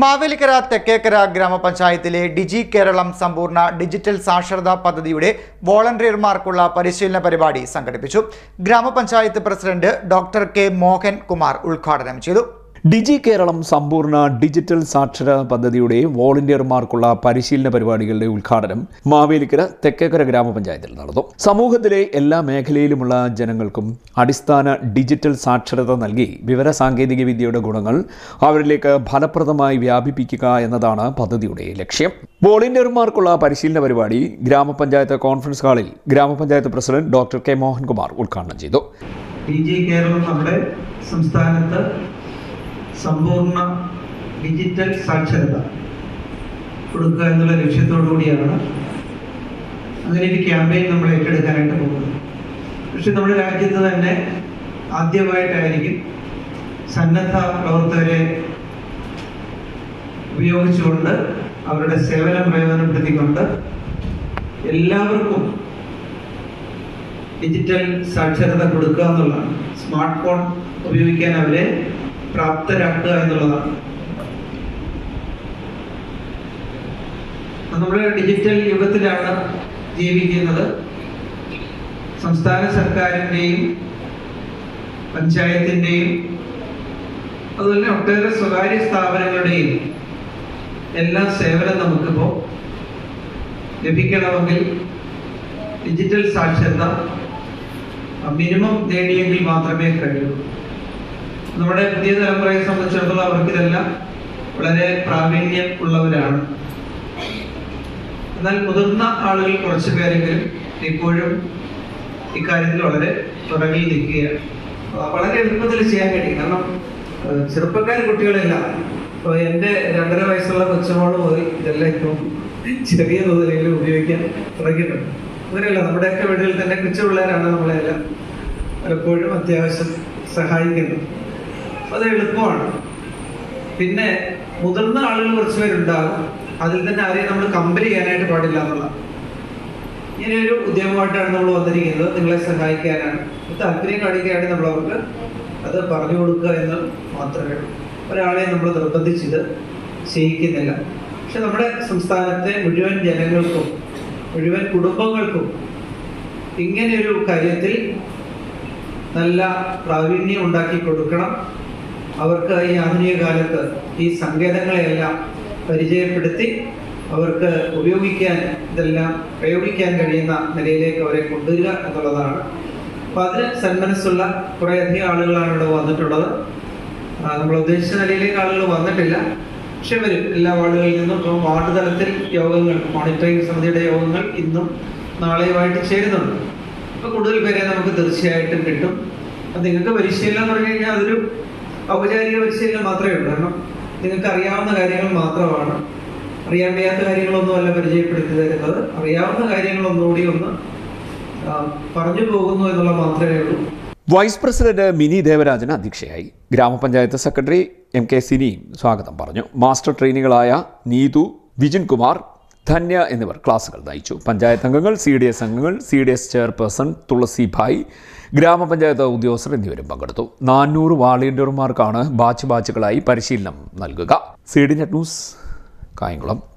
മാവേലിക്കര തെക്കേക്കര ഗ്രാമപഞ്ചായത്തിലെ ഡിജി കേരളം സമ്പൂർണ്ണ ഡിജിറ്റൽ സാക്ഷരതാ പദ്ധതിയുടെ വോളണ്ടിയർമാർക്കുള്ള പരിശീലന പരിപാടി സംഘടിപ്പിച്ചു. ഗ്രാമപഞ്ചായത്ത് president doctor K Mohan Kumar ഉദ്ഘാടനം ചെയ്തു. ഡിജി കേരളം സമ്പൂർണ്ണ ഡിജിറ്റൽ സാക്ഷരതാ പദ്ധതിയുടെ വോളണ്ടിയർമാർക്കുള്ള പരിശീലന പരിപാടികളുടെ ഉദ്ഘാടനം മാവേലിക്കര തെക്കേക്കര ഗ്രാമപഞ്ചായത്തിൽ നടന്നു. സമൂഹത്തിലെ എല്ലാ മേഖലയിലുമുള്ള ജനങ്ങൾക്കും അടിസ്ഥാന ഡിജിറ്റൽ സാക്ഷരത നൽകി വിവര സാങ്കേതിക വിദ്യയുടെ ഗുണങ്ങൾ അവരിലേക്ക് ഫലപ്രദമായി വ്യാപിപ്പിക്കുക എന്നതാണ് പദ്ധതിയുടെ ലക്ഷ്യം. വോളണ്ടിയർമാർക്കുള്ള പരിശീലന പരിപാടി ഗ്രാമപഞ്ചായത്ത് കോൺഫറൻസ് ഹാളിൽ ഗ്രാമപഞ്ചായത്ത് president doctor K Mohan Kumar ഉദ്ഘാടനം ചെയ്തു. ഡിജി കേരളം നമ്മുടെ സംസ്ഥാനത്ത് സമ്പൂർണ്ണ ഡിജിറ്റൽ സാക്ഷരത കൊടുക്കുക എന്നുള്ള ലക്ഷ്യത്തോടു കൂടിയാണ് അങ്ങനെ ഒരു ക്യാമ്പയിൻ നമ്മൾ ഏറ്റെടുക്കാനായിട്ട് പോകുന്നത്. പക്ഷെ നമ്മുടെ രാജ്യത്ത് തന്നെ ആദ്യമായിട്ടായിരിക്കും സന്നദ്ധ പ്രവർത്തകരെ ഉപയോഗിച്ചുകൊണ്ട് അവരുടെ സേവനം പ്രയോജനപ്പെടുത്തിക്കൊണ്ട് എല്ലാവർക്കും ഡിജിറ്റൽ സാക്ഷരത കൊടുക്കുക എന്നുള്ളതാണ്. സ്മാർട്ട് ഫോൺ ഉപയോഗിക്കാൻ അവരെ പ്രാപ്തരാക്കുക എന്നുള്ളതാണ്. നമ്മുടെ ഡിജിറ്റൽ യുഗത്തിലാണ് ജീവിക്കുന്നത്. സംസ്ഥാന സർക്കാരിൻ്റെയും പഞ്ചായത്തിൻ്റെയും അതുപോലെ ഒട്ടേറെ സ്വകാര്യ സ്ഥാപനങ്ങളുടെയും എല്ലാ സേവനം നമുക്കിപ്പോൾ ലഭിക്കണമെങ്കിൽ ഡിജിറ്റൽ സാക്ഷരത മിനിമം നേടിയെങ്കിൽ മാത്രമേ കഴിയൂ. നമ്മുടെ പുതിയ തലമുറയെ സംബന്ധിച്ചിടത്തോളം അവർക്കിതെല്ലാം വളരെ പ്രാവീണ്യം ഉള്ളവരാണ്. എന്നാൽ മുതിർന്ന ആളുകൾ കുറച്ചു പേരെങ്കിലും ഇപ്പോഴും ഇക്കാര്യത്തിൽ വളരെ പുറകിൽ നിൽക്കുകയാണ്. വളരെ എളുപ്പത്തിൽ ചെയ്യാൻ കഴിയും. കാരണം ചെറുപ്പക്കാർ കുട്ടികളെല്ലാം ഇപ്പോൾ എൻ്റെ 2.5 വയസ്സുള്ള കൊച്ചുമോള് പോയി ഇതെല്ലാം ഇപ്പം ചെറിയ തോതിലെങ്കിലും ഉപയോഗിക്കാൻ തുടങ്ങിയിട്ടുണ്ട്. അങ്ങനെയല്ല, നമ്മുടെയൊക്കെ വീടുകളിൽ തന്നെ കൊച്ചു പിള്ളേരാണ് നമ്മളെല്ലാം പലപ്പോഴും അത്യാവശ്യം സഹായിക്കുന്നത്. അത് എളുപ്പമാണ്. പിന്നെ മുതിർന്ന ആളുകൾ കുറച്ച് പേരുണ്ടാകും. അതിൽ തന്നെ ആരെയും നമ്മൾ കമ്പയർ ചെയ്യാനായിട്ട് പാടില്ല എന്നുള്ളതാണ്. ഇങ്ങനെയൊരു ഉദ്യമമായിട്ടാണ് നമ്മൾ വന്നിരിക്കുന്നത്. നിങ്ങളെ സഹായിക്കാനാണ്, താല്പര്യം കാണിക്കുകയാണെങ്കിൽ നമ്മൾ അവർക്ക് അത് പറഞ്ഞു കൊടുക്കുക എന്ന് മാത്രമേ ഉള്ളൂ. ഒരാളെ നമ്മൾ നിർബന്ധിച്ചത് ചെയ്യിക്കുന്നില്ല. പക്ഷെ നമ്മുടെ സംസ്ഥാനത്തെ മുഴുവൻ ജനങ്ങൾക്കും മുഴുവൻ കുടുംബങ്ങൾക്കും ഇങ്ങനെയൊരു കാര്യത്തിൽ നല്ല പ്രാവീണ്യം ഉണ്ടാക്കി കൊടുക്കണം. അവർക്ക് ഈ ആധുനിക കാലത്ത് ഈ സങ്കേതങ്ങളെയെല്ലാം പരിചയപ്പെടുത്തി അവർക്ക് ഇതെല്ലാം പ്രയോഗിക്കാൻ കഴിയുന്ന നിലയിലേക്ക് അവരെ കൊണ്ടുവരിക എന്നുള്ളതാണ്. അപ്പം അതിന് സന്മനസ്സുള്ള കുറേയധികം ആളുകളാണ് ഇവിടെ വന്നിട്ടുള്ളത്. നമ്മൾ ഉദ്ദേശിച്ച നിലയിലേക്ക് ആളുകൾ വന്നിട്ടില്ല. പക്ഷെ വരും. എല്ലാ വാർഡുകളിൽ നിന്നും ഇപ്പോൾ വാർഡ് തലത്തിൽ യോഗങ്ങൾ, മോണിറ്ററിംഗ് സമിതിയുടെ യോഗങ്ങൾ ഇന്നും നാളെയുമായിട്ട് ചേരുന്നുണ്ട്. അപ്പോൾ കൂടുതൽ പേരെ നമുക്ക് തീർച്ചയായിട്ടും കിട്ടും. അപ്പം നിങ്ങൾക്ക് പരിശീലനം എന്ന് പറഞ്ഞു കഴിഞ്ഞാൽ അതൊരു ഔപചാരിക പരിശീലനം മാത്രമേ ഉള്ളൂ. കാരണം നിങ്ങൾക്ക് അറിയാവുന്ന കാര്യങ്ങൾ മാത്രമാണ്. അറിയാൻ വയ്യാത്ത കാര്യങ്ങളൊന്നും അല്ല പരിചയപ്പെടുത്തി തരുന്നത്. അറിയാവുന്ന കാര്യങ്ങളൊന്നുകൂടി ഒന്ന് പറഞ്ഞു പോകുന്നു എന്നുള്ള മാത്രമേ ഉള്ളൂ. വൈസ് പ്രസിഡന്റ് മിനി ദേവരാജൻ അധ്യക്ഷയായി. ഗ്രാമപഞ്ചായത്ത് സെക്രട്ടറി എം കെ സിനിയും സ്വാഗതം പറഞ്ഞു. മാസ്റ്റർ ട്രെയിനികളായ നീതു, വിജിൻ കുമാർ, ധന്യ എന്നിവർ ക്ലാസുകൾ നയിച്ചു. പഞ്ചായത്ത് അംഗങ്ങൾ, CDS അംഗങ്ങൾ, CDS ചെയർപേഴ്സൺ തുളസി ഭായ്, ഗ്രാമപഞ്ചായത്ത് ഉദ്യോഗസ്ഥർ എന്നിവരും പങ്കെടുത്തു. 400 വോളണ്ടിയർമാർക്കാണ് ബാച്ചുകളായി പരിശീലനം നൽകുക. CDNet news, Kayamkulam.